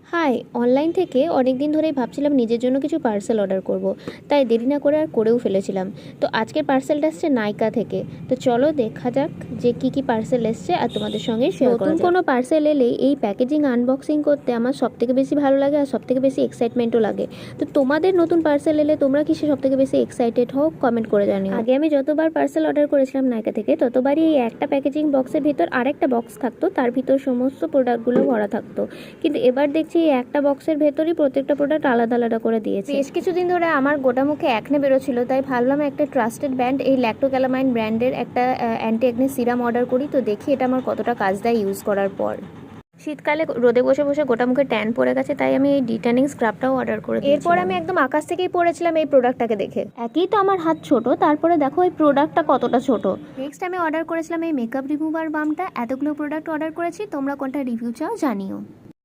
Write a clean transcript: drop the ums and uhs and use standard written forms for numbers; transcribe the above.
High, online থেকে অনেক দিন ধরেই ভাবছিলাম নিজের জন্য কিছু পার্সেল অর্ডার করব। তাই দেরি না করে আর করেও ফেলেছিলাম। তো আজকের পার্সেলটা এসছে নাইকা থেকে। তো চলো দেখা যাক যে কি পার্সেল এসছে আর তোমাদের সঙ্গে শেয়ার করা যাক। নতুন কোনো পার্সেল এলে এই প্যাকেজিং আনবক্সিং করতে আমার সবথেকে বেশি ভালো লাগে আর সবথেকে বেশি এক্সাইটমেন্টও লাগে। তো তোমাদের নতুন পার্সেল এলে তোমরা কিসে সবথেকে বেশি এক্সাইটেড হও কমেন্ট করে জানিও। আগে আমি যতবার পার্সেল অর্ডার করেছিলাম নাইকা থেকে ততবারই এই একটা প্যাকেজিং বক্সের ভিতর আরেকটা বক্স থাকতো, তার ভিতর সমস্ত প্রোডাক্টগুলো ভরা থাকতো। কিন্তু এবার দেখছি এই একটা বক্সের ভেতরই প্রত্যেকটা প্রোডাক্ট আলাদা আলাদা করে দিয়েছে। বেশ কিছুদিন ধরে আমার গোটা মুখে একনে বেরোচ্ছিল, তাই ভাবলাম একটা ট্রাস্টেড ব্র্যান্ড এই ল্যাক্টোক্যালামাইন ব্র্যান্ডের একটা অ্যান্টি একনে সিরাম অর্ডার করি। তো দেখি এটা আমার কতটা কাজ দেয় ইউজ করার পর। শীতকালে রোদে বসে বসে গোটা মুখে ট্যান পড়ে গেছে, তাই আমি এই ডিট্যানিং স্ক্রাবটাও অর্ডার করে দিয়েছি। এরপর আমি একদম আকাশ থেকেই পড়েছিলাম এই প্রোডাক্টটাকে দেখে। একই তো আমার হাত ছোট, তারপরে দেখো এই প্রোডাক্টটা কতটা ছোট। নেক্সট আমি অর্ডার করেছিলাম এই মেকআপ রিমুভার বামটা। এতগুলো প্রোডাক্ট অর্ডার করেছি, তোমরা কোনটা রিভিউ চাও জানিও।